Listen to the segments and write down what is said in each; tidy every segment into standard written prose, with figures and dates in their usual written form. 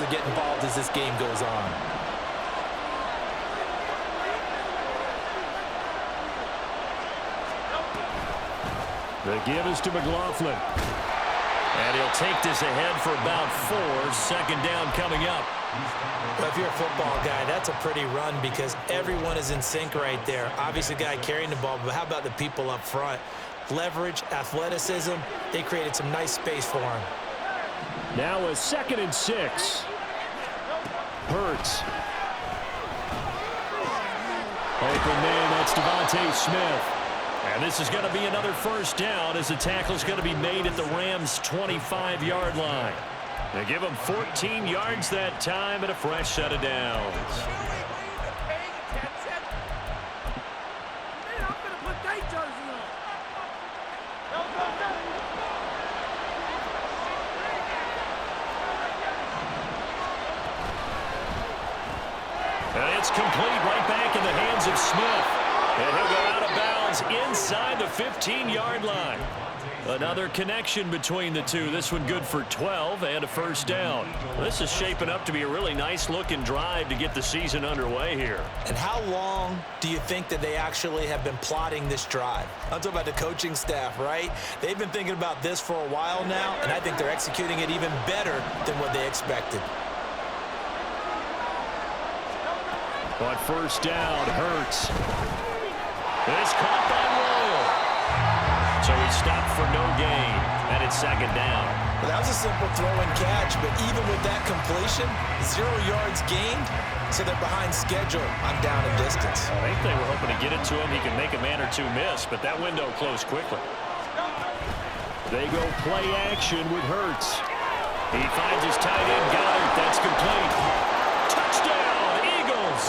get involved as this game goes on. The give is to McLaughlin. And he'll take this ahead for about 4. Second down coming up. Well, if you're a football guy, that's a pretty run because everyone is in sync right there. Obviously, the guy carrying the ball, but how about the people up front? Leverage, athleticism, they created some nice space for him. Now a 2nd and 6. Hurts. Open man, that's Devontae Smith. And this is going to be another first down as the tackle is going to be made at the Rams' 25-yard line. They give him 14 yards that time and a fresh set of downs. And it's complete right back in the hands of Smith. And he'll go out of bounds inside the 15-yard line. Another connection between the two. This one good for 12 and a first down. This is shaping up to be a really nice-looking drive to get the season underway here. And how long do you think that they actually have been plotting this drive? I'm talking about the coaching staff, right? They've been thinking about this for a while now, and I think they're executing it even better than what they expected. On first down, Hurts. It's caught by Royal. So he stopped for no gain, and it's second down. Well, that was a simple throw and catch, but even with that completion, 0 yards gained, so they're behind schedule on down and distance. I think they were hoping to get it to him. He could make a man or two miss, but that window closed quickly. They go play action with Hurts. He finds his tight end, Goddard. That's complete. Touchdown, Eagles.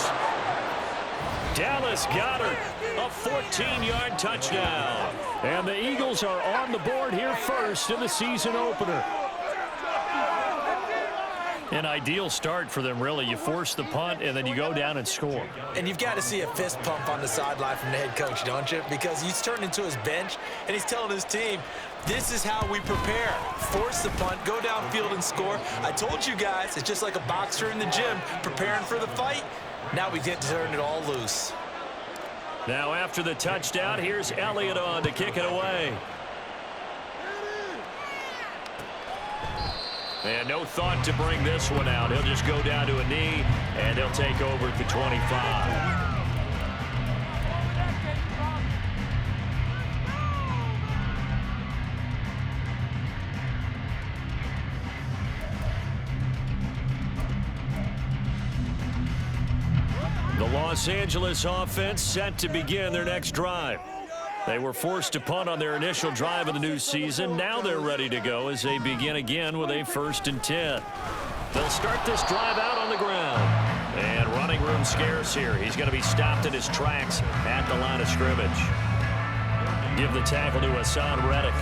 Dallas Goedert, a 14-yard touchdown. And the Eagles are on the board here first in the season opener. An ideal start for them, really. You force the punt, and then you go down and score. And you've got to see a fist pump on the sideline from the head coach, don't you? Because he's turned into his bench, and he's telling his team, this is how we prepare. Force the punt, go downfield and score. I told you guys, it's just like a boxer in the gym preparing for the fight. Now we get to turn it all loose. Now after the touchdown, here's Elliott on to kick it away. And no thought to bring this one out. He'll just go down to a knee, and he'll take over at the 25. The Los Angeles offense set to begin their next drive. They were forced to punt on their initial drive of the new season. Now they're ready to go as they begin again with a 1st and 10. They'll start this drive out on the ground. And running room scarce here. He's going to be stopped in his tracks at the line of scrimmage. Give the tackle to Hassan Reddick.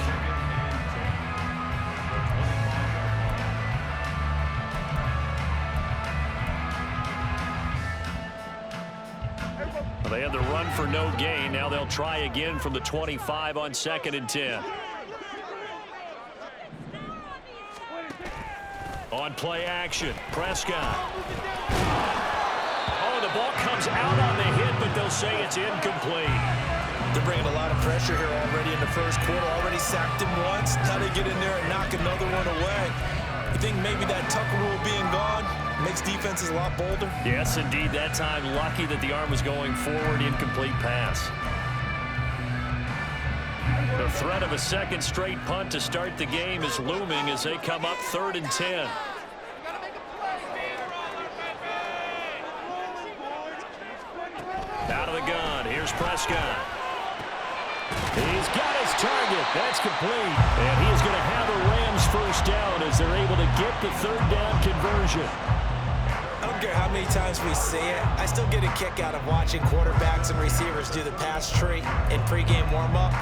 They had the run for no gain. Now they'll try again from the 25 on 2nd and 10. On play action, Prescott. Oh, the ball comes out on the hit, but they'll say it's incomplete. They're bringing a lot of pressure here already in the first quarter. Already sacked him once. Now they get in there and knock another one away. You think maybe that Tucker rule being gone makes defenses a lot bolder? Yes, indeed. That time, lucky that the arm was going forward, incomplete pass. The threat of a second straight punt to start the game is looming as they come up 3rd and 10. Out of the gun, here's Prescott. He's got his target. That's complete. And he is going to have a Rams first down as they're able to get the 3rd down conversion. I don't care how many times we see it. I still get a kick out of watching quarterbacks and receivers do the pass tree in pregame warm-up.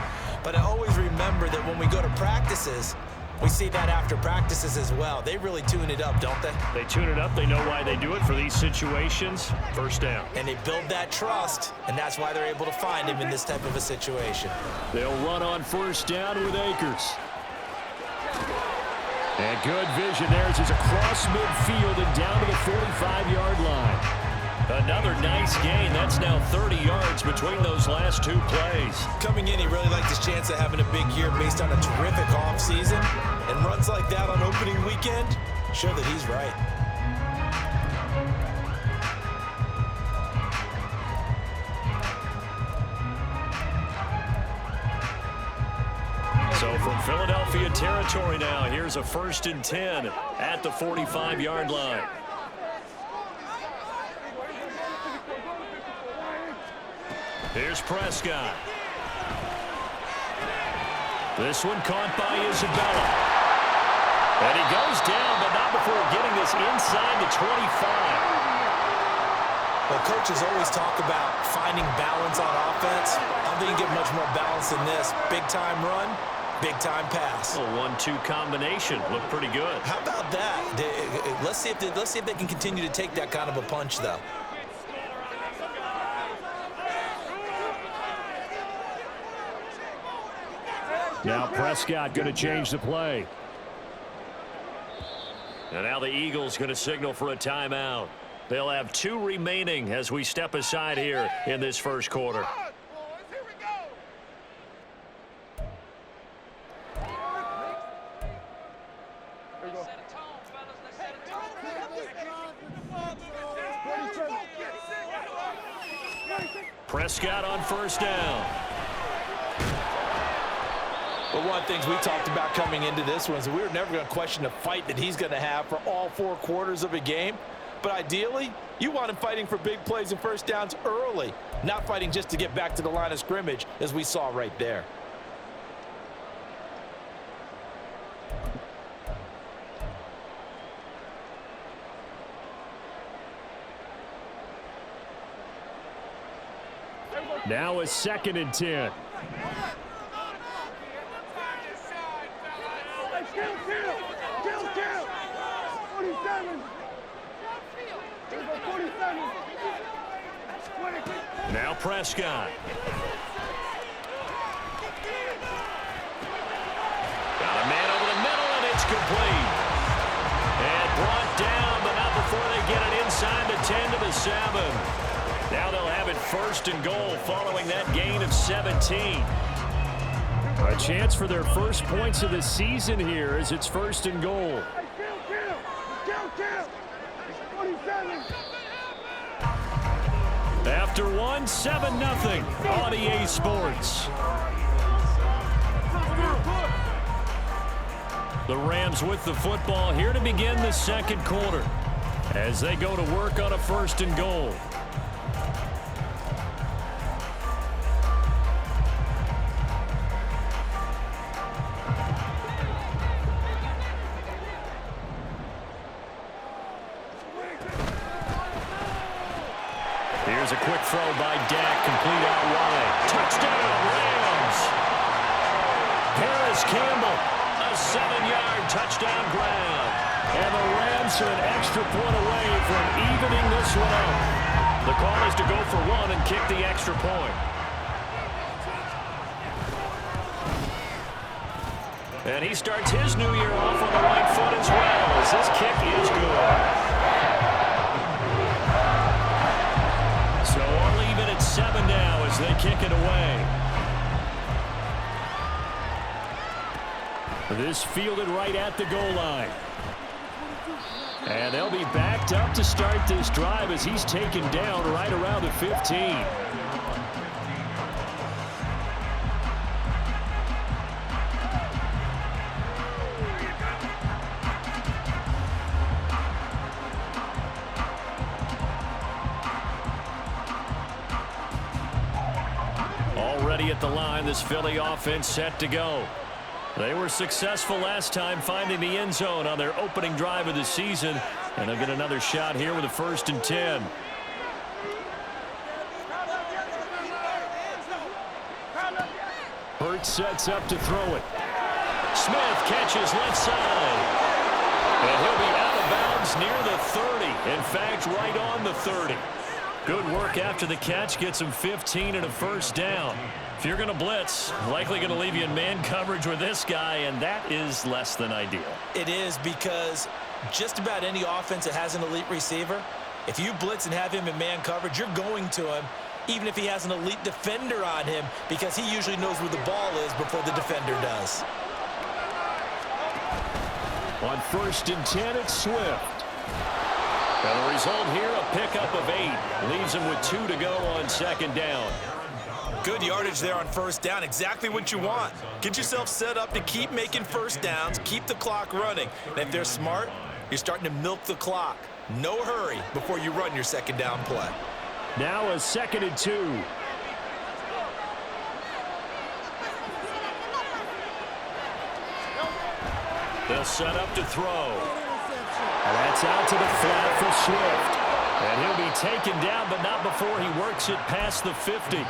But I always remember that when we go to practices, we see that after practices as well. They really tune it up, don't they? They tune it up. They know why they do it for these situations. First down. And they build that trust, and that's why they're able to find him in this type of a situation. They'll run on first down with Akers. And good vision there as he's across midfield and down Another nice gain. That's now 30 yards between those last two plays. Coming in, he really liked his chance of having a big year based on a terrific offseason. And runs like that on opening weekend show that he's right. So from Philadelphia territory now, here's a 1st and 10 at the 45-yard line. Here's Prescott. This one caught by Isabella. And he goes down, but not before getting this inside the 25. Well, coaches always talk about finding balance on offense. I don't think you get much more balance than this. Big-time run, big-time pass. A 1-2 combination. Looked pretty good. How about that? Let's see if they can continue to take that kind of a punch, though. Now Prescott going to change the play. And now the Eagles going to signal for a timeout. They'll have 2 remaining as we step aside here in this first quarter. Prescott on 1st down. But one of the things we talked about coming into this one is we were never going to question the fight that he's going to have for all 4 quarters of a game. But ideally, you want him fighting for big plays and first downs early, not fighting just to get back to the line of scrimmage, as we saw right there. Now a 2nd and 10. Now Prescott. Got a man over the middle, and it's complete. And brought down, but not before they get it inside the 10 to the 7. Now they'll have it 1st and goal following that gain of 17. A chance for their first points of the season here as it's 1st and goal. After 1, 7-0 on EA Sports. The Rams with the football here to begin the second quarter as they go to work on a 1st and goal. Here's a quick throw by Dak, complete out wide. Touchdown, Rams! Paris Campbell, a 7-yard touchdown grab. And the Rams are an extra point away from evening this one out. The call is to go for 1 and kick the extra point. And he starts his new year off on the right foot as well, as this kick is good. So all even at 7 now as they kick it away. This fielded right at the goal line. And they'll be backed up to start this drive as he's taken down right around the 15. Already at the line, this Philly offense set to go. They were successful last time finding the end zone on their opening drive of the season, and they'll get another shot here with a 1st and 10. Hurts sets up to throw it. Smith catches left side. And he'll be out of bounds near the 30. In fact, right on the 30. Good work after the catch. Gets him 15 and a 1st down. If you're going to blitz, likely going to leave you in man coverage with this guy, and that is less than ideal. It is, because just about any offense that has an elite receiver, If you blitz and have him in man coverage, you're going to him, even if he has an elite defender on him, because he usually knows where the ball is before the defender does. On 1st and 10, it's Swift. And the result here, a pickup of 8. Leaves him with 2 to go on 2nd down. Good yardage there on 1st down. Exactly what you want. Get yourself set up to keep making 1st downs, keep the clock running. And if they're smart, you're starting to milk the clock. No hurry before you run your 2nd down play. Now a 2nd and 2. They'll set up to throw. And that's out to the flat for Swift. And he'll be taken down, but not before he works it past the 50.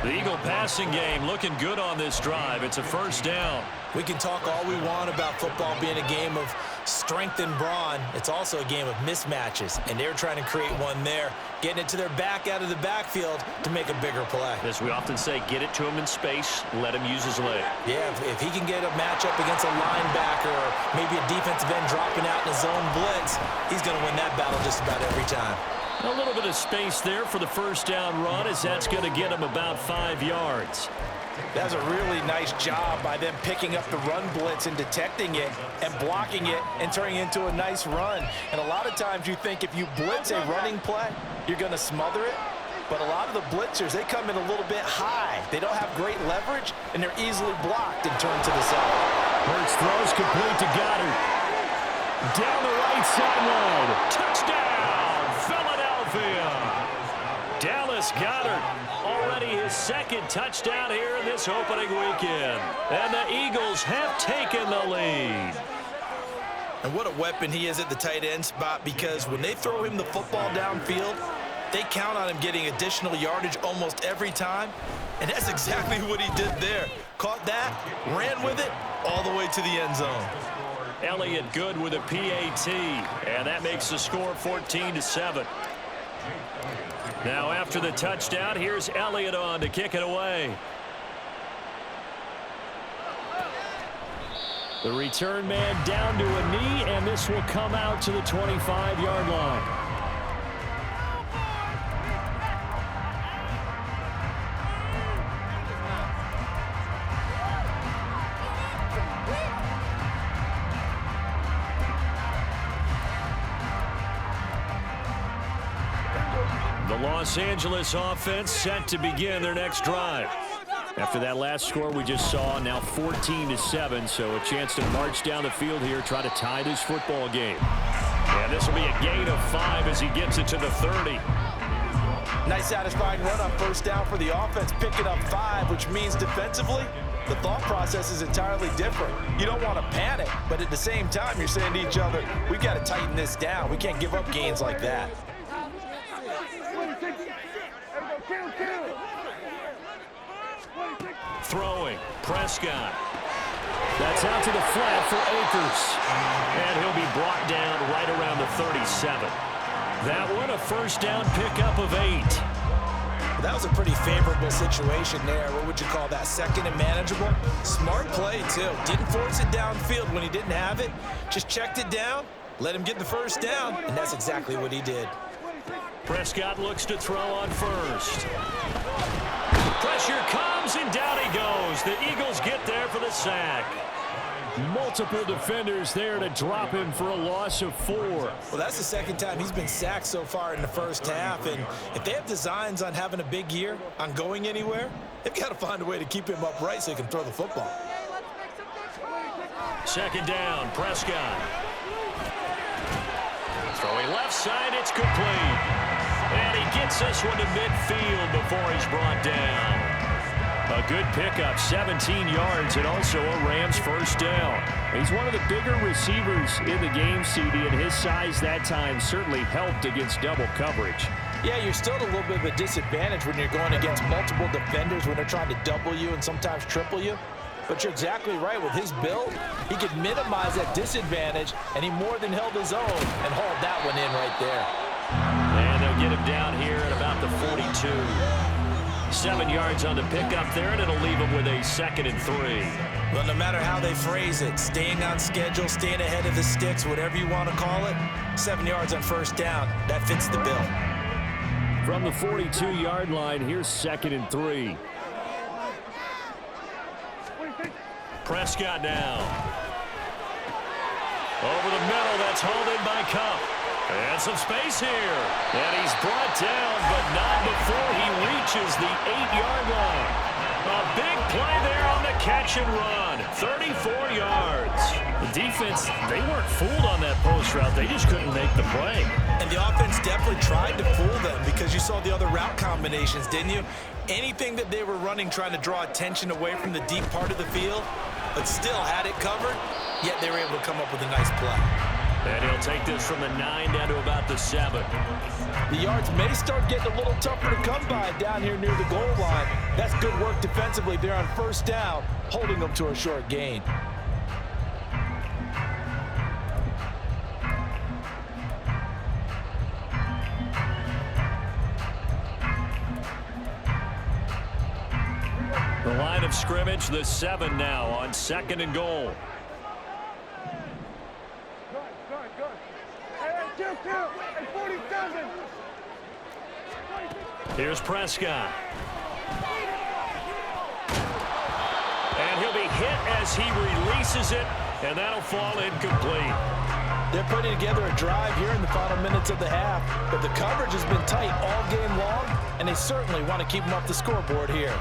The Eagle passing game looking good on this drive. It's a 1st down. We can talk all we want about football being a game of strength and brawn. It's also a game of mismatches, and they're trying to create one there, getting it to their back out of the backfield to make a bigger play. As we often say, get it to him in space, let him use his leg. Yeah, if he can get a matchup against a linebacker or maybe a defensive end dropping out in a zone blitz, he's going to win that battle just about every time. A little bit of space there for the 1st down run, as that's going to get him about 5 yards. That was a really nice job by them picking up the run blitz and detecting it and blocking it and turning it into a nice run. And a lot of times you think if you blitz a running play, you're going to smother it. But a lot of the blitzers, they come in a little bit high. They don't have great leverage, and they're easily blocked and turned to the side. Hurts throws complete to Goddard. Down the right sideline. Touchdown, Philadelphia. Dallas Goedert, already his 2nd touchdown here in this opening weekend. And the Eagles have taken the lead. And what a weapon he is at the tight end spot, because when they throw him the football downfield, they count on him getting additional yardage almost every time. And that's exactly what he did there. Caught that, ran with it, all the way to the end zone. Elliott good with a PAT, and that makes the score 14-7. Now after the touchdown, here's Elliott on to kick it away. The return man down to a knee, and this will come out to the 25-yard line. The Los Angeles offense set to begin their next drive. After that last score we just saw, now 14-7, so a chance to march down the field here, try to tie this football game. And this will be a gain of 5 as he gets it to the 30. Nice satisfying run on 1st down for the offense, picking up 5, which means defensively, the thought process is entirely different. You don't want to panic, but at the same time, you're saying to each other, we've got to tighten this down. We can't give up gains like that. Throwing, Prescott. That's out to the flat for Akers. And he'll be brought down right around the 37. That one, a 1st down pickup of 8. That was a pretty favorable situation there. What would you call that? 2nd and manageable? Smart play, too. Didn't force it downfield when he didn't have it. Just checked it down, let him get the 1st down, and that's exactly what he did. Prescott looks to throw on 1st. Pressure comes, and down he goes. The Eagles get there for the sack. Multiple defenders there to drop him for a loss of 4. Well, that's the 2nd time he's been sacked so far in the 1st half. And if they have designs on having a big year, on going anywhere, they've got to find a way to keep him upright so he can throw the football. 2nd down, Prescott. Throwing left side, it's complete. And he gets this one to midfield before he's brought down. A good pickup, 17 yards, and also a Rams 1st down. He's one of the bigger receivers in the game, CD, and his size that time certainly helped against double coverage. Yeah, you're still at a little bit of a disadvantage when you're going against multiple defenders when they're trying to double you and sometimes triple you. But you're exactly right. With his build, he could minimize that disadvantage, and he more than held his own and hauled that one in right there. And they'll get him down here at about the 42. 7 yards on the pickup there, and it'll leave them with a 2nd and 3. Well, no matter how they phrase it, staying on schedule, staying ahead of the sticks, whatever you want to call it, 7 yards on first down, that fits the bill. From the 42-yard line, here's 2nd and 3. Prescott now. Over the middle, that's hauled in by Kupp. And some space here. And he's brought down, but not before he reaches the 8-yard line. A big play there on the catch and run. 34 yards. The defense, they weren't fooled on that post route. They just couldn't make the play. And the offense definitely tried to fool them because you saw the other route combinations, didn't you? Anything that they were running trying to draw attention away from the deep part of the field, but still had it covered, yet they were able to come up with a nice play. And he'll take this from the 9 down to about the 7. The yards may start getting a little tougher to come by down here near the goal line. That's good work defensively there on first down, holding them to a short gain. The line of scrimmage, the 7 now on 2nd and goal. Here's Prescott. And he'll be hit as he releases it, and that'll fall incomplete. They're putting together a drive here in the final minutes of the half, but the coverage has been tight all game long, and they certainly want to keep them off the scoreboard here.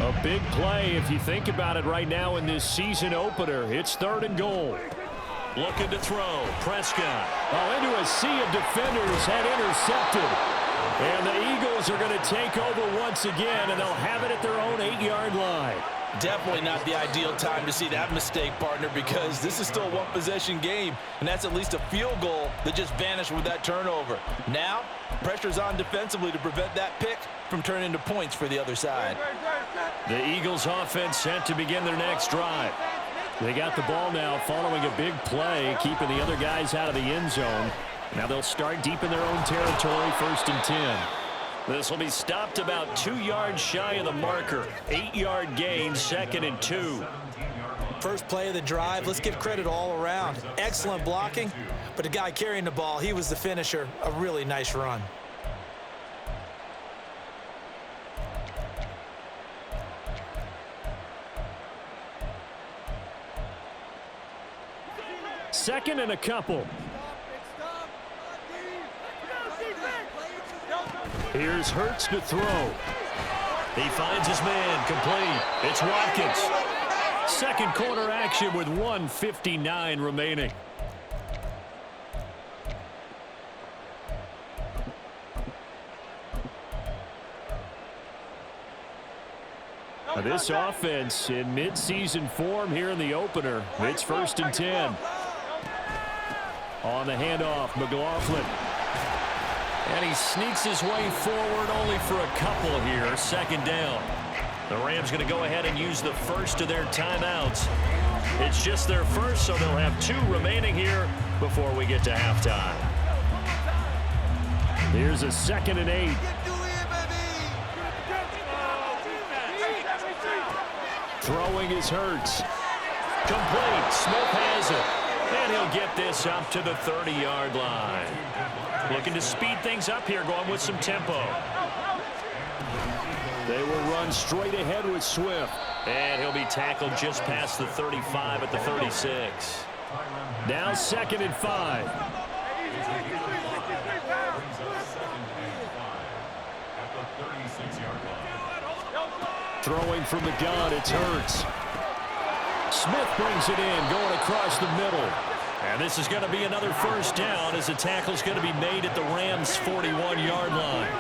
A big play if you think about it right now in this season opener. It's 3rd and goal. Looking to throw. Prescott. Oh, into a sea of defenders, had intercepted. And the Eagles are going to take over once again, and they'll have it at their own 8-yard line. Definitely not the ideal time to see that mistake, partner, because this is still a one-possession game, and that's at least a field goal that just vanished with that turnover. Now, pressure's on defensively to prevent that pick from turning into points for the other side. The Eagles offense set to begin their next drive. They got the ball now following a big play, keeping the other guys out of the end zone. Now they'll start deep in their own territory, 1st and 10. This will be stopped about 2 yards shy of the marker. 8-yard gain, 2nd and 2. First play of the drive, let's give credit all around. Excellent blocking, but the guy carrying the ball, he was the finisher. A really nice run. Second and a couple. Here's Hurts to throw. He finds his man, complete. It's Watkins. Second quarter action with 1:59 remaining. This offense in midseason form here in the opener. It's 1st and 10. On the handoff, McLaughlin. And he sneaks his way forward only for a couple here. 2nd down. The Rams going to go ahead and use the first of their timeouts. It's just their first, so they'll have 2 remaining here before we get to halftime. Here's a 2nd and 8. Throwing is Hurts. Complete. Smith has it. And he'll get this up to the 30-yard line. Looking to speed things up here, going with some tempo. They will run straight ahead with Swift. And he'll be tackled just past the 35 at the 36. Now 2nd and 5. Throwing from the gun, it's Hurts. Smith brings it in, going across the middle. And this is going to be another first down as the tackle's going to be made at the Rams' 41-yard line.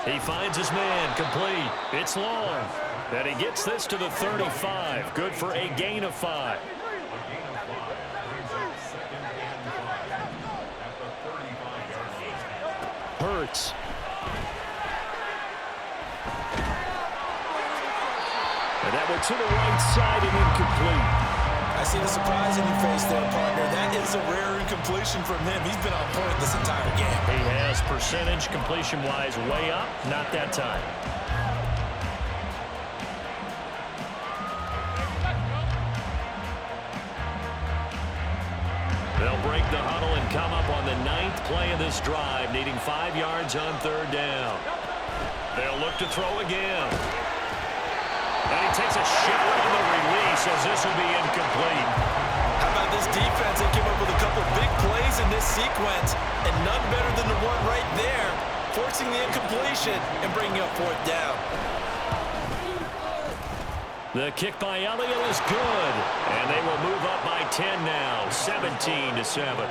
He finds his man, complete. It's long. And he gets this to the 35. Good for a gain of 5. Hurts. And that went to the right side and incomplete. I see the surprise in your face there, partner. That is a rare incompletion from him. He's been on point this entire game. He has percentage completion-wise way up. Not that time. They'll break the huddle and come up on the 9th play of this drive, needing 5 yards on 3rd down. They'll look to throw again. And he takes a shot on the release as this will be incomplete. How about this defense? They came up with a couple big plays in this sequence, and none better than the one right there, forcing the incompletion and bringing up 4th down. The kick by Elliott is good, and they will move up by 10 now, 17-7.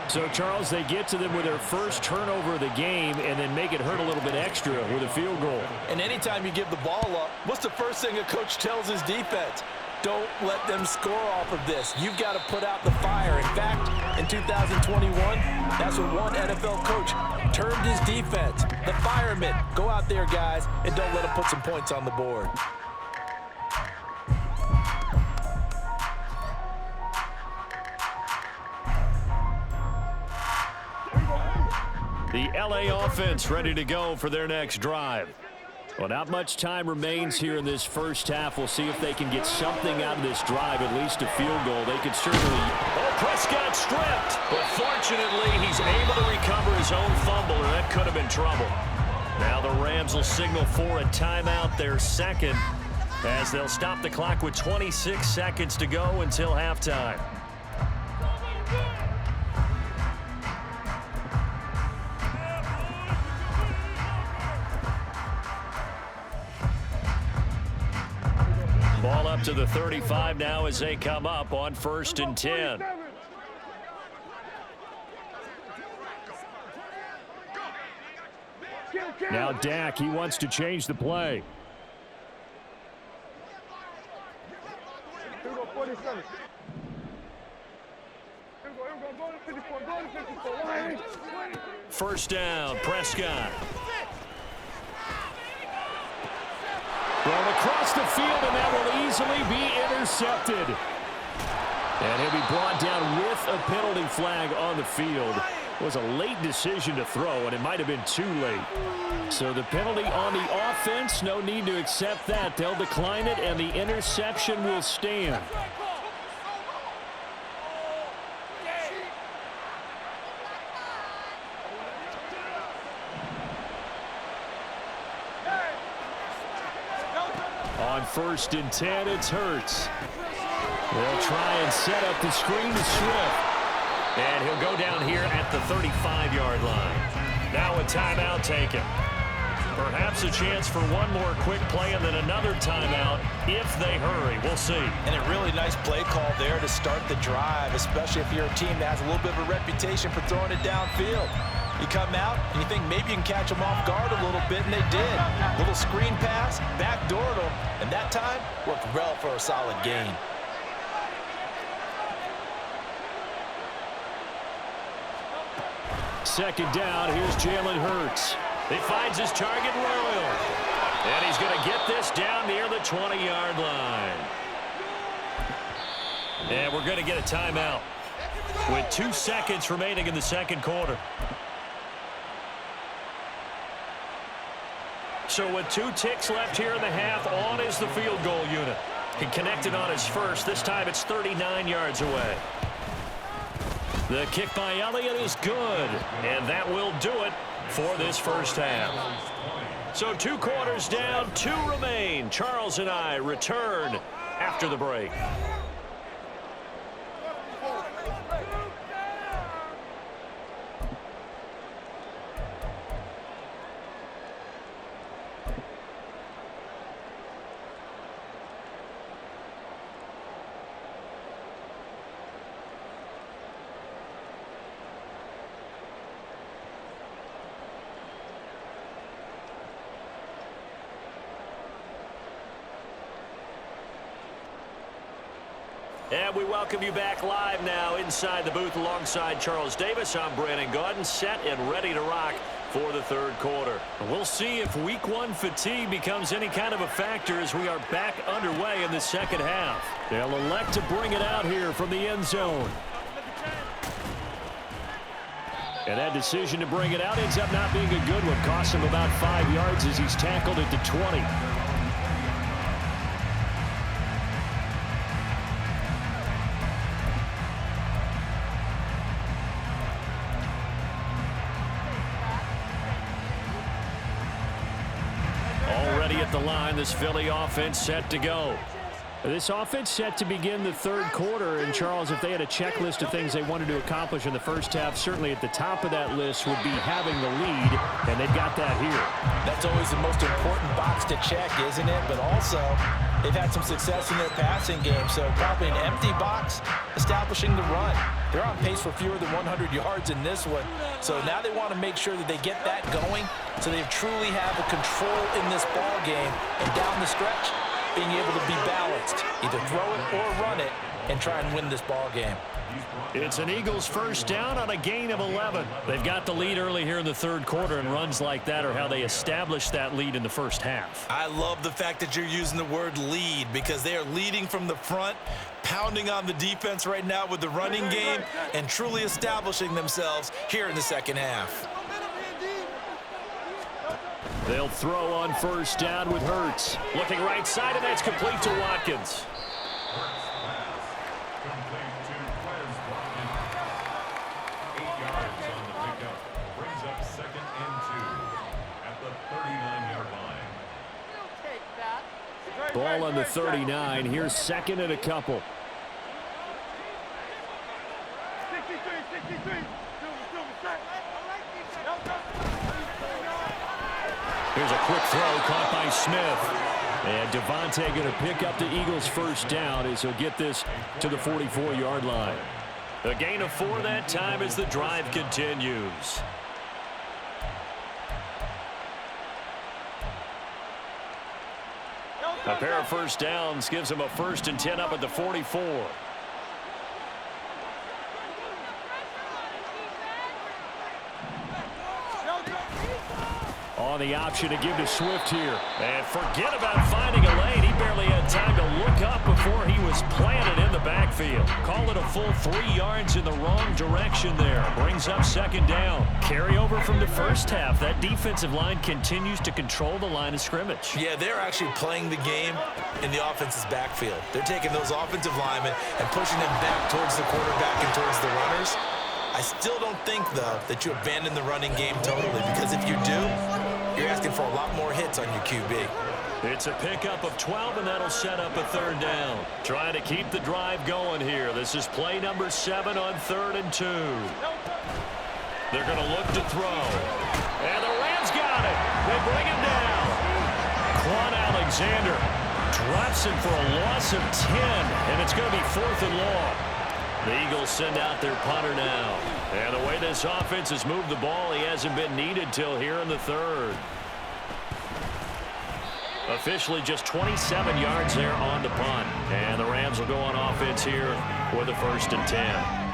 So, Charles, they get to them with their first turnover of the game and then make it hurt a little bit extra with a field goal. And anytime you give the ball up, what's the first thing a coach tells his defense? Don't let them score off of this. You've got to put out the fire. In fact, in 2021, that's what one NFL coach termed his defense. The firemen. Go out there, guys, and don't let them put some points on the board. The LA offense ready to go for their next drive. Well, not much time remains here in this first half. We'll see if they can get something out of this drive, at least a field goal. They could certainly... Oh, Prescott stripped. But fortunately, he's able to recover his own fumble, or that could have been trouble. Now the Rams will signal for a timeout, their second, as they'll stop the clock with 26 seconds to go until halftime. Ball up to the 35 now as they come up on 1st and 10. Now Dak, he wants to change the play. First down, Prescott. Thrown across the field, and that will easily be intercepted. And he'll be brought down with a penalty flag on the field. It was a late decision to throw, and it might have been too late. So the penalty on the offense, no need to accept that. They'll decline it, and the interception will stand. On 1st and 10, it's Hurts. They'll try and set up the screen to Swift. And he'll go down here at the 35-yard line. Now a timeout taken. Perhaps a chance for one more quick play and then another timeout if they hurry. We'll see. And a really nice play call there to start the drive, especially if you're a team that has a little bit of a reputation for throwing it downfield. You come out and you think maybe you can catch them off guard a little bit, and they did. Little screen pass, backdoored them, and that time worked well for a solid gain. Second down, here's Jalen Hurts. He finds his target, Royal. And he's going to get this down near the 20-yard line. And we're going to get a timeout with 2 seconds remaining in the second quarter. So with 2 ticks left here in the half, on is the field goal unit. He connected on his first. This time it's 39 yards away. The kick by Elliott is good, and that will do it for this first half. So 2 quarters down, 2 remain. Charles and I return after the break. And we welcome you back live now inside the booth alongside Charles Davis. I'm Brandon Gaudin, set and ready to rock for the third quarter. We'll see if week one fatigue becomes any kind of a factor as we are back underway in the second half. They'll elect to bring it out here from the end zone. And that decision to bring it out ends up not being a good one. Costs him about 5 yards as he's tackled at the 20. Already at the line, this Philly offense set to go. This offense set to begin the third quarter, and Charles, if they had a checklist of things they wanted to accomplish in the first half, certainly at the top of that list would be having the lead, and they've got that here. That's always the most important box to check, isn't it? But also, they've had some success in their passing game, so probably an empty box establishing the run. They're on pace for fewer than 100 yards in this one, so now they want to make sure that they get that going so they truly have a control in this ball game, and down the stretch, being able to be balanced, either throw it or run it, and try and win this ball game. It's an Eagles first down on a gain of 11. They've got the lead early here in the third quarter, and runs like that are how they established that lead in the first half. I love the fact that you're using the word lead because they are leading from the front, pounding on the defense right now with the running game, and truly establishing themselves here in the second half. They'll throw on first down with Hurts. Looking right side, and that's complete to Watkins. Ball on the 39. Here's second and a couple. Here's a quick throw caught by Smith. And Devontae going to pick up the Eagles' first down as he'll get this to the 44-yard line. A gain of 4 that time as the drive continues. A pair of first downs gives him a 1st and 10 up at the 44. On the option to give to Swift here. And forget about finding a lane. He barely had time to look up before he was planted in the backfield. Call it a full 3 yards in the wrong direction there. Brings up second down. Carry over from the first half. That defensive line continues to control the line of scrimmage. Yeah, they're actually playing the game in the offense's backfield. They're taking those offensive linemen and pushing them back towards the quarterback and towards the runners. I still don't think, though, that you abandon the running game totally, because if you do, you're asking for a lot more hits on your QB. It's a pickup of 12, and that'll set up a third down. Trying to keep the drive going here. This is play number 7 on 3rd and 2. They're going to look to throw. And the Rams got it. They bring him down. Quan Alexander drops him for a loss of 10, and it's going to be 4th and long. The Eagles send out their punter now. And the way this offense has moved the ball, he hasn't been needed till here in the third. Officially just 27 yards there on the punt. And the Rams will go on offense here with a 1st and 10.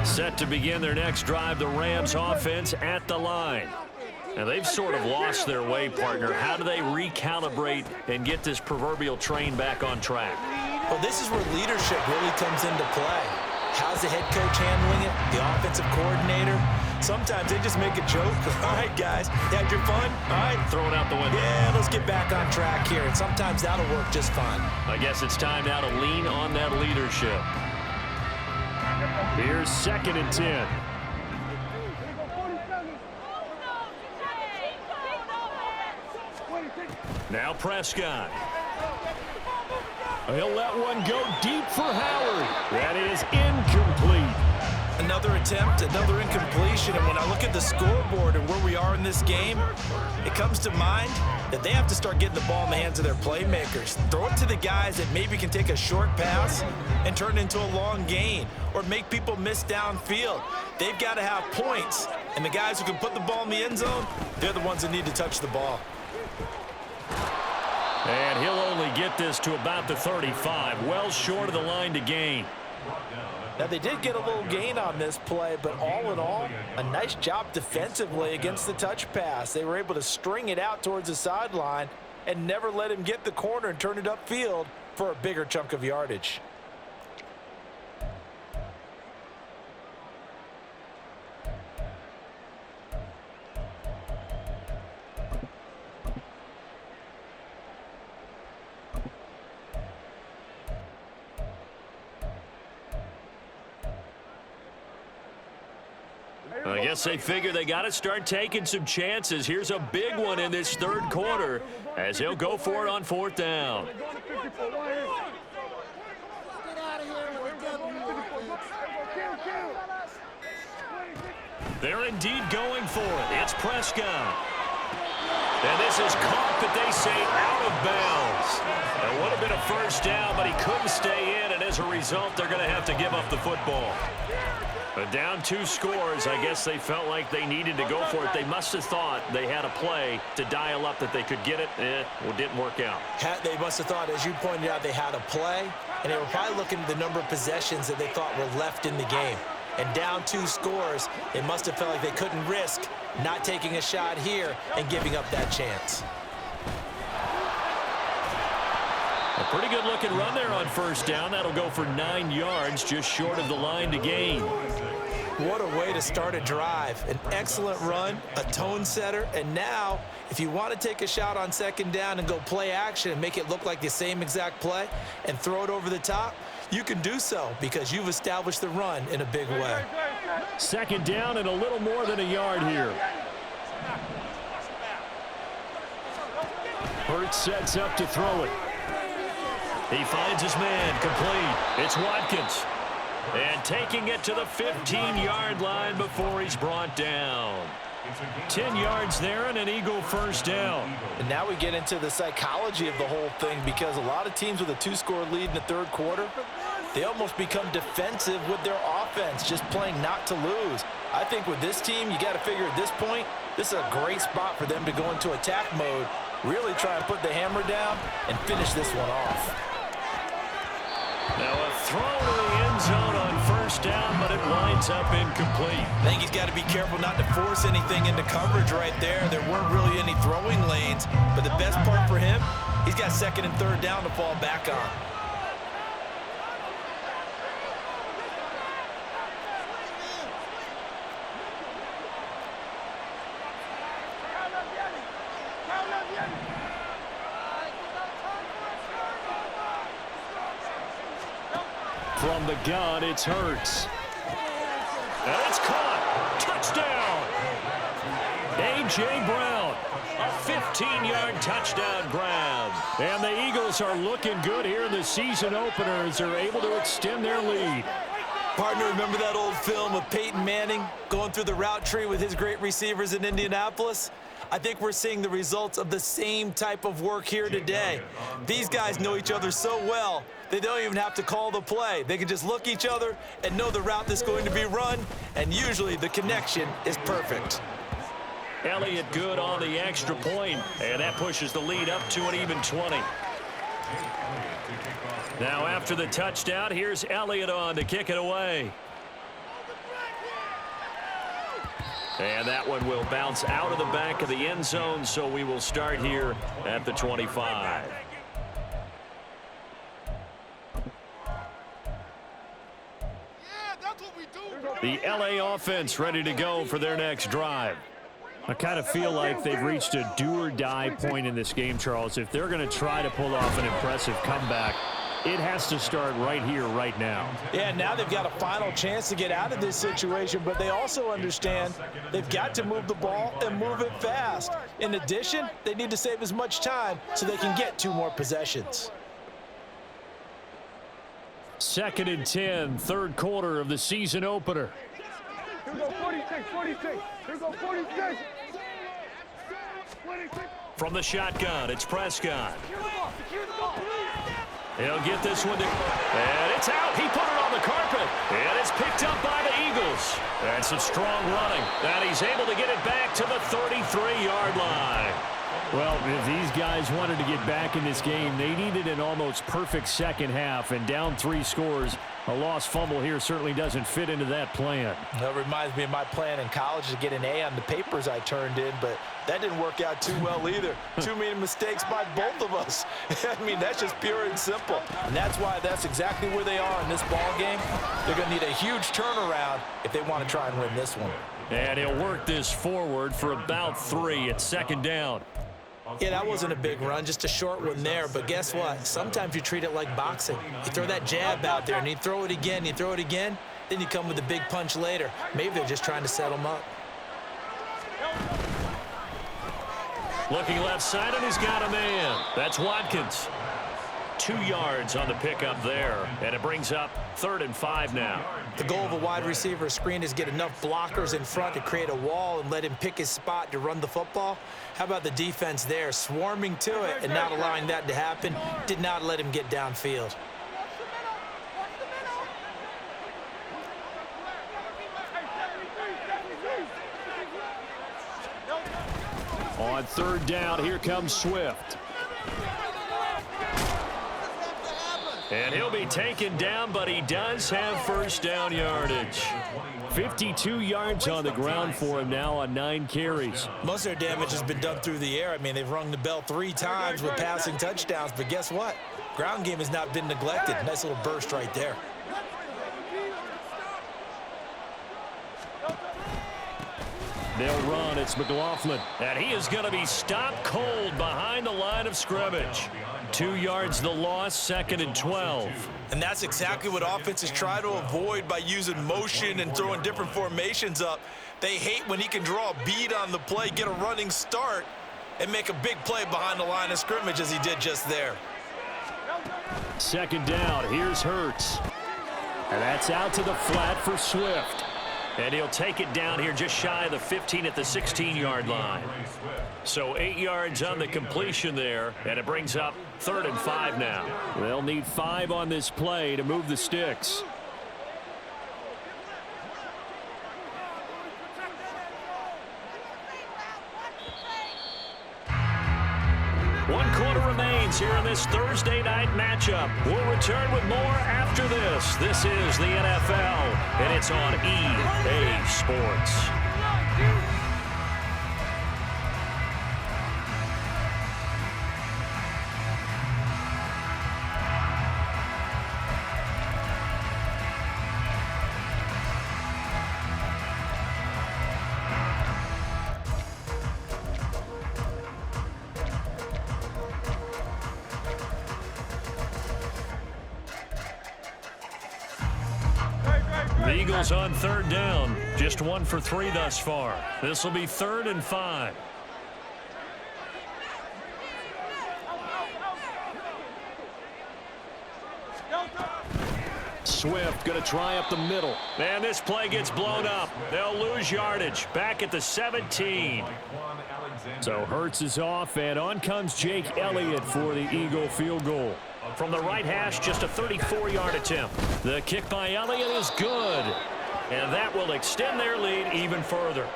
Set to begin their next drive, the Rams offense at the line. And they've sort of lost their way, partner. How do they recalibrate and get this proverbial train back on track? Well, this is where leadership really comes into play. How's the head coach handling it? The offensive coordinator? Sometimes they just make a joke. All right, guys, you had your fun? All right. Throw it out the window. Yeah, let's get back on track here. And sometimes that'll work just fine. I guess it's time now to lean on that leadership. Here's 2nd and 10. Now Prescott. He'll let one go deep for Howard. That is incomplete. Another attempt, another incompletion, and when I look at the scoreboard and where we are in this game, it comes to mind that they have to start getting the ball in the hands of their playmakers. Throw it to the guys that maybe can take a short pass and turn it into a long gain or make people miss downfield. They've got to have points, and the guys who can put the ball in the end zone, they're the ones that need to touch the ball. And he'll only get this to about the 35, well short of the line to gain. Now, they did get a little gain on this play, but all in all, a nice job defensively against the touch pass. They were able to string it out towards the sideline and never let him get the corner and turn it upfield for a bigger chunk of yardage. I guess they figure they got to start taking some chances. Here's a big one in this third quarter as he'll go for it on fourth down. They're indeed going for it. It's Prescott. And this is caught, but they say out of bounds. It would have been a first down, but he couldn't stay in, and as a result, they're going to have to give up the football. But down 2 scores, I guess they felt like they needed to go for it. They must have thought they had a play to dial up that they could get it. Well, it didn't work out. They must have thought, as you pointed out, they had a play, and they were probably looking at the number of possessions that they thought were left in the game. And down 2 scores, they must have felt like they couldn't risk not taking a shot here and giving up that chance. A pretty good-looking run there on first down. That'll go for 9 yards, just short of the line to gain. What a way to start a drive. An excellent run, a tone setter, and now if you want to take a shot on second down and go play action and make it look like the same exact play and throw it over the top, you can do so because you've established the run in a big way. Second down and a little more than a yard here. Hurts sets up to throw it. He finds his man, complete. It's Watkins. And taking it to the 15-yard line before he's brought down. 10 yards there and an Eagle first down. And now we get into the psychology of the whole thing because a lot of teams with a 2-score lead in the third quarter, they almost become defensive with their offense, just playing not to lose. I think with this team, you got to figure at this point, this is a great spot for them to go into attack mode, really try and put the hammer down and finish this one off. Now a throw to the end zone on first down, but it winds up incomplete. I think he's got to be careful not to force anything into coverage right there. There weren't really any throwing lanes, but the best part for him, he's got second and third down to fall back on. From the gun, it's Hurts. And it's caught. Touchdown. A.J. Brown. A 15-yard touchdown grab. And the Eagles are looking good here in the season opener as they're able to extend their lead. Partner, remember that old film of Peyton Manning going through the route tree with his great receivers in Indianapolis? I think we're seeing the results of the same type of work here today. These guys know each other so well, they don't even have to call the play. They can just look each other and know the route that's going to be run, and usually the connection is perfect. Elliott good on the extra point, and that pushes the lead up to an even 20. Now after the touchdown, here's Elliott on to kick it away. And that one will bounce out of the back of the end zone, so we will start here at the 25. The LA offense ready to go for their next drive. I kind of feel like they've reached a do-or-die point in this game, Charles. If they're going to try to pull off an impressive comeback, it has to start right here, right now. Yeah, now they've got a final chance to get out of this situation, but they also understand they've got to move the ball and move it fast. In addition, they need to save as much time so they can get 2 more possessions. 2nd and 10, third quarter of the season opener. Here we go, 46. Here we go, 46. From the shotgun, it's Prescott. He'll get this one, and it's out. He put it on the carpet, and it's picked up by the Eagles. That's some strong running, and he's able to get it back to the 33-yard line. Well, if these guys wanted to get back in this game, they needed an almost perfect second half, and down 3 scores. A lost fumble here certainly doesn't fit into that plan. That reminds me of my plan in college to get an A on the papers I turned in, but that didn't work out too well either. Too many mistakes by both of us. I mean, that's just pure and simple. And that's why that's exactly where they are in this ball game. They're going to need a huge turnaround if they want to try and win this one. And he'll work this forward for about 3 at second down. Yeah, that wasn't a big run, just a short one there. But guess what? Sometimes you treat it like boxing. You throw that jab out there, and you throw it again, then you come with a big punch later. Maybe they're just trying to set them up. Looking left side, and he's got a man. That's Watkins. 2 yards on the pickup there, and it brings up 3rd and 5 now. The goal of a wide receiver screen is get enough blockers in front to create a wall and let him pick his spot to run the football. How about the defense there, swarming to it and not allowing that to happen? Did not let him get downfield. On 3rd down, here comes Swift. And he'll be taken down, but he does have first down yardage. 52 yards on the ground for him now on 9 carries. Most of their damage has been done through the air. I mean, they've rung the bell 3 times with passing touchdowns, but guess what? Ground game has not been neglected. Nice little burst right there. They'll run. It's McLaughlin. And he is going to be stopped cold behind the line of scrimmage. 2 yards the loss, 2nd and 12. And that's exactly what offenses try to avoid by using motion and throwing different formations up. They hate when he can draw a bead on the play, get a running start, and make a big play behind the line of scrimmage as he did just there. 2nd down, here's Hurts. And that's out to the flat for Swift. And he'll take it down here just shy of the 15 at the 16-yard line. So 8 yards on the completion there, and it brings up 3rd and 5 now. They'll need 5 on this play to move the sticks. One quarter remains here in this Thursday night matchup. We'll return with more after this. This is the NFL, and it's on EA Sports. The Eagles on 3rd down. Just 1 for 3 thus far. This will be 3rd and 5. Swift going to try up the middle. And this play gets blown up. They'll lose yardage. Back at the 17. So Hurts is off, and on comes Jake Elliott for the Eagle field goal. From the right hash, just a 34-yard attempt. The kick by Elliott is good. And that will extend their lead even further.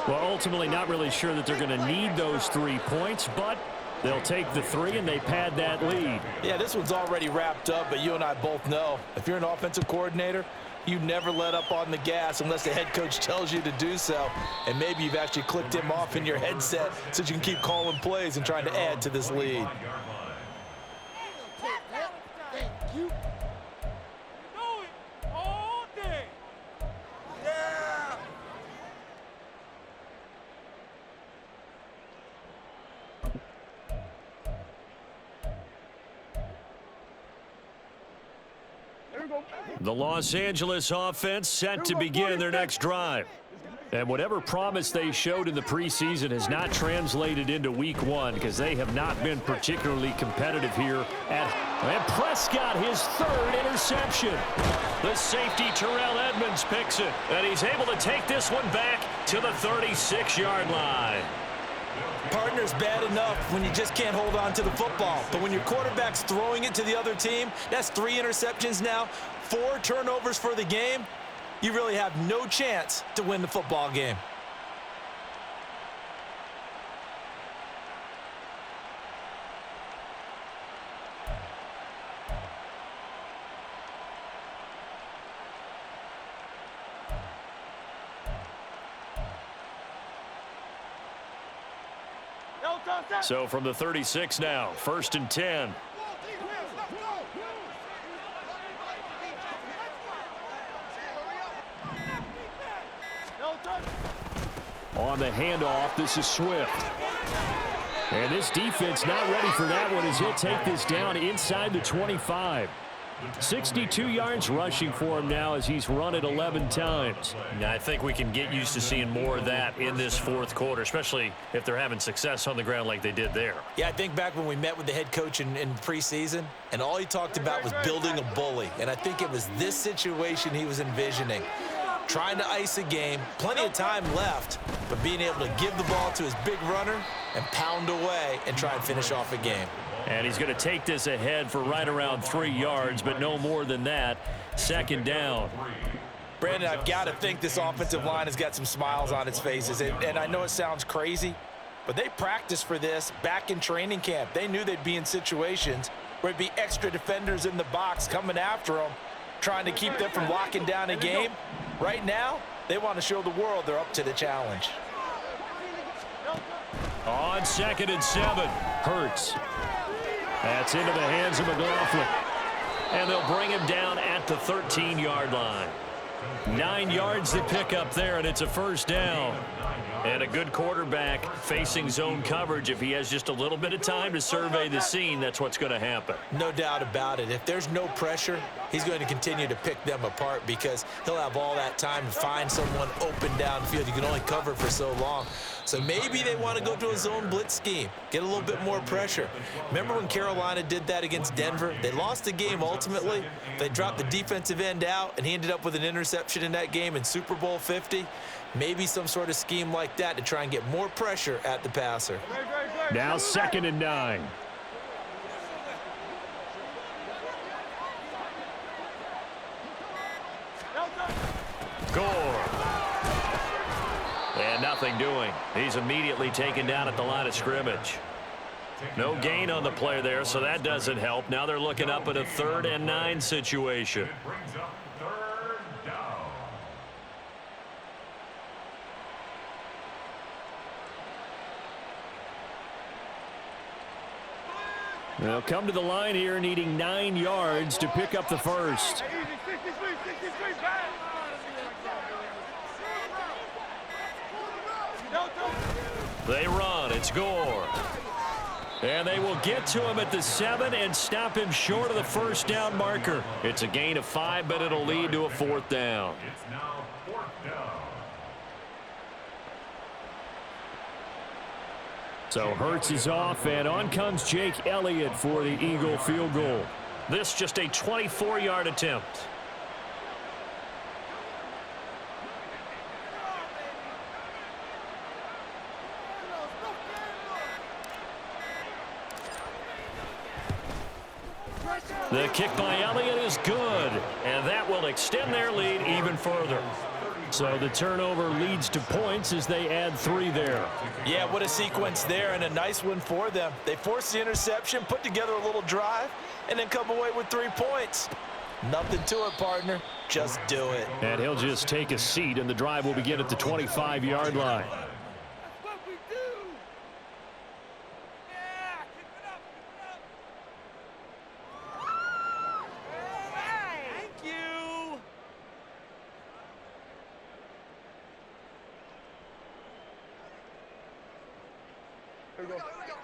Well, ultimately not really sure that they're going to need those 3 points, but they'll take the 3 and they pad that lead. Yeah, this one's already wrapped up, but you and I both know if you're an offensive coordinator, you never let up on the gas unless the head coach tells you to do so. And maybe you've actually clicked him off in your headset so you can keep calling plays and trying to add to this lead. The Los Angeles offense set to begin their next drive. And whatever promise they showed in the preseason has not translated into week one because they have not been particularly competitive here. And Prescott, his third interception. The safety Terrell Edmonds picks it, and he's able to take this one back to the 36-yard line. Partner's bad enough when you just can't hold on to the football. But when your quarterback's throwing it to the other team, that's 3 interceptions now, 4 turnovers for the game. You really have no chance to win the football game. So from the 36 now, 1st and 10. On the handoff, this is Swift. And this defense not ready for that one as he'll take this down inside the 25. 62 yards rushing for him now as he's run it 11 times. I think we can get used to seeing more of that in this 4th quarter, especially if they're having success on the ground like they did there. Yeah, I think back when we met with the head coach in preseason, and all he talked about was building a bully. And I think it was this situation he was envisioning. Trying to ice a game, plenty of time left, but being able to give the ball to his big runner and pound away and try and finish off a game. And he's going to take this ahead for right around 3 yards, but no more than that. 2nd down. Brandon, I've got to think this offensive line has got some smiles on its faces. And I know it sounds crazy, but they practiced for this back in training camp. They knew they'd be in situations where it'd be extra defenders in the box coming after them, trying to keep them from locking down a game. Right now, they want to show the world they're up to the challenge. On 2nd and 7, Hurts. That's into the hands of McLaughlin. and they'll bring him down at the 13-yard line. 9 yards to pick up there, and it's a 1st down. And a good quarterback facing zone coverage. If he has just a little bit of time to survey the scene, that's what's going to happen. No doubt about it. If there's no pressure, he's going to continue to pick them apart because he'll have all that time to find someone open downfield. You can only cover for so long. So maybe they want to go to a zone blitz scheme, get a little bit more pressure. Remember when Carolina did that against Denver? They lost the game ultimately. They dropped the defensive end out, and he ended up with an interception in that game in Super Bowl 50. Maybe some sort of scheme like that to try and get more pressure at the passer. Now 2nd and 9. Gore. And nothing doing. He's immediately taken down at the line of scrimmage. No gain on the play there, so that doesn't help. Now they're looking up at a 3rd and 9 situation. They'll come to the line here needing 9 yards to pick up the first. They run. It's Gore. And they will get to him at the 7 and stop him short of the 1st down marker. It's a gain of 5, but it'll lead to a 4th down. So Hurts is off, and on comes Jake Elliott for the Eagle field goal. This just a 24-yard attempt. The kick by Elliott is good, and that will extend their lead even further. So the turnover leads to points as they add 3 there. Yeah, what a sequence there, and a nice one for them. They forced the interception, put together a little drive, and then come away with 3 points. Nothing to it, partner. Just do it. And he'll just take a seat, and the drive will begin at the 25-yard line.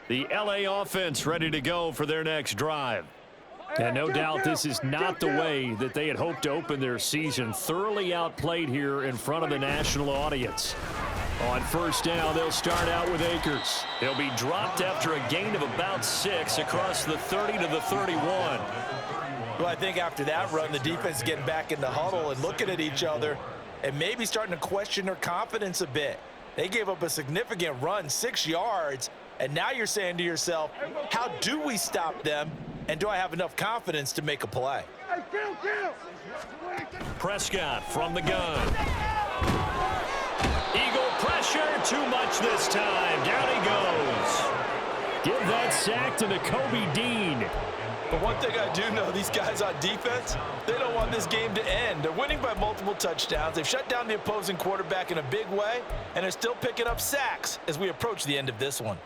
The LA offense ready to go for their next drive. And no doubt this is not the way that they had hoped to open their season. Thoroughly outplayed here in front of the national audience. On first down, they'll start out with Akers. He'll be dropped after a gain of about 6 across the 30 to the 31. Well, I think after that run, the defense is getting back in the huddle and looking at each other and maybe starting to question their confidence a bit. They gave up a significant run, 6 yards, and now you're saying to yourself, how do we stop them, and do I have enough confidence to make a play? Prescott from the gun. Eagle pressure, too much this time. Down he goes. Give that sack to Nakobe Dean. But one thing I do know, these guys on defense, they don't want this game to end. They're winning by multiple touchdowns. They've shut down the opposing quarterback in a big way, and they're still picking up sacks as we approach the end of this one.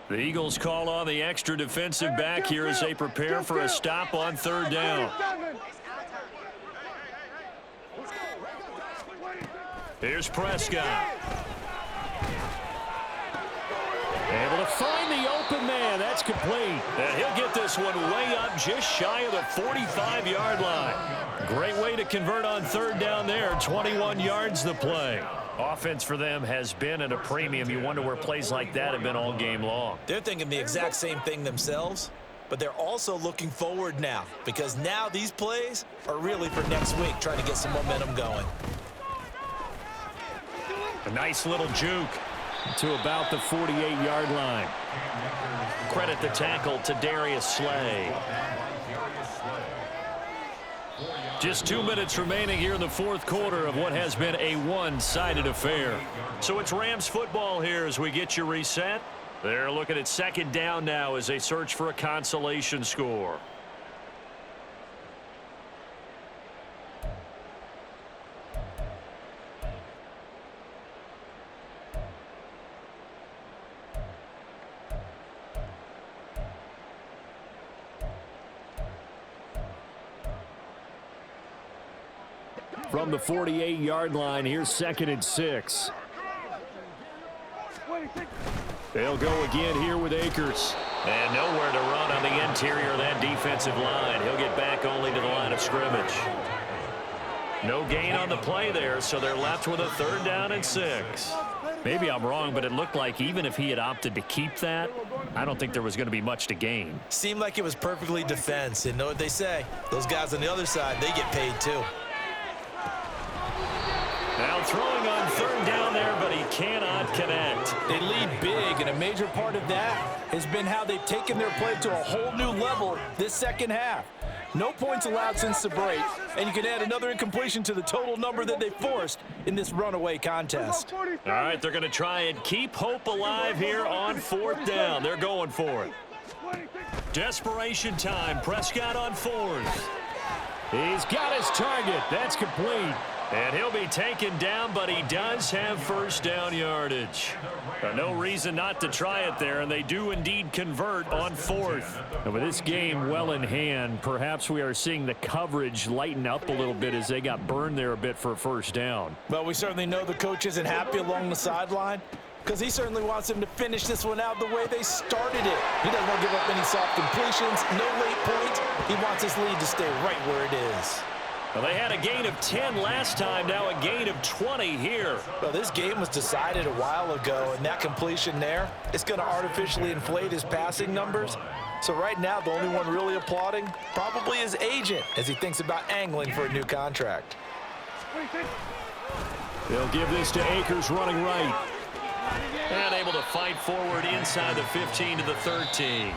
The Eagles call on the extra defensive back here as they prepare for a stop on third down. Here's Prescott. Able to find the open man. That's complete. And he'll get this one way up just shy of the 45-yard line. Great way to convert on third down there. 21 yards the play. Offense for them has been at a premium. You wonder where plays like that have been all game long. They're thinking the exact same thing themselves, but they're also looking forward now because now these plays are really for next week, trying to get some momentum going. A nice little juke to about the 48-yard line. Credit the tackle to Darius Slay. Just 2 minutes remaining here in the fourth quarter of what has been a one-sided affair. So it's Rams football here as we get you reset. They're looking at second down now as they search for a consolation score. From the 48-yard line, here's 2nd and 6. They'll go again here with Akers. And nowhere to run on the interior of that defensive line. He'll get back only to the line of scrimmage. No gain on the play there, so they're left with a 3rd down and 6. Maybe I'm wrong, but it looked like even if he had opted to keep that, I don't think there was going to be much to gain. Seemed like it was perfectly defense, and know what they say. Those guys on the other side, they get paid too. Now throwing on 3rd down there, but he cannot connect. They lead big, and a major part of that has been how they've taken their play to a whole new level this second half. No points allowed since the break, and you can add another incompletion to the total number that they forced in this runaway contest. All right, they're going to try and keep hope alive here on 4th down. They're going for it. Desperation time. Prescott on 4th. He's got his target. That's complete. And he'll be taken down, but he does have 1st down yardage. No reason not to try it there, and they do indeed convert on 4th. And with this game well in hand, perhaps we are seeing the coverage lighten up a little bit as they got burned there a bit for a 1st down. Well, we certainly know the coach isn't happy along the sideline because he certainly wants them to finish this one out the way they started it. He doesn't want to give up any soft completions, no late points. He wants his lead to stay right where it is. Well, they had a gain of 10 last time, now a gain of 20 here. Well, this game was decided a while ago, and that completion there, it's going to artificially inflate his passing numbers. So right now, the only one really applauding probably his agent as he thinks about angling for a new contract. They'll give this to Akers running right. And able to fight forward inside the 15 to the 13.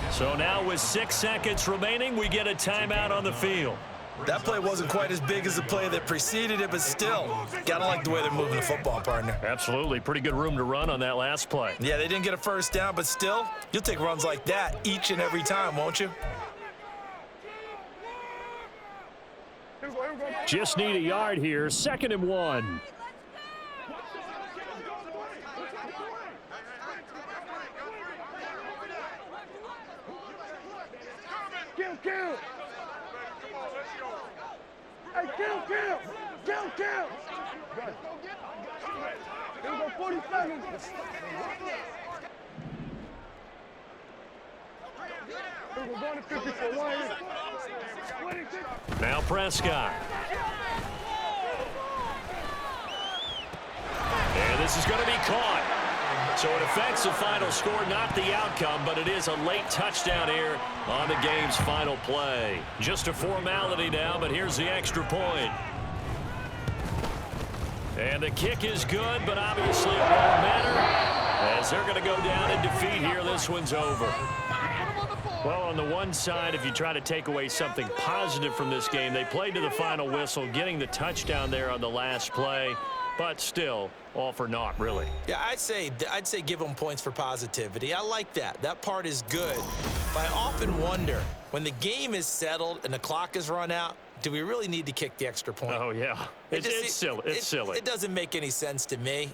So now with 6 seconds remaining, we get a timeout on the field. That play wasn't quite as big as the play that preceded it, but still, gotta like the way they're moving the football, partner. Absolutely. Pretty good room to run on that last play. Yeah, they didn't get a 1st down, but still, you'll take runs like that each and every time, won't you? Just need a yard here. 2nd and 1. Kill! Hey, kill! Good. Here we go, 40 seconds. We're going to 50 for 1. 26. Now Prescott. And this is going to be caught. So it affects the final score, not the outcome, but it is a late touchdown here on the game's final play. Just a formality now, but here's the extra point. And the kick is good, but obviously it won't matter, as they're going to go down in defeat here. This one's over. Well, on the one side, if you try to take away something positive from this game, they played to the final whistle, getting the touchdown there on the last play. But still, all for naught, really. Yeah, I'd say give them points for positivity. I like that. That part is good. But I often wonder, when the game is settled and the clock is run out, do we really need to kick the extra point? Oh, yeah. It's silly. It's silly. It doesn't make any sense to me.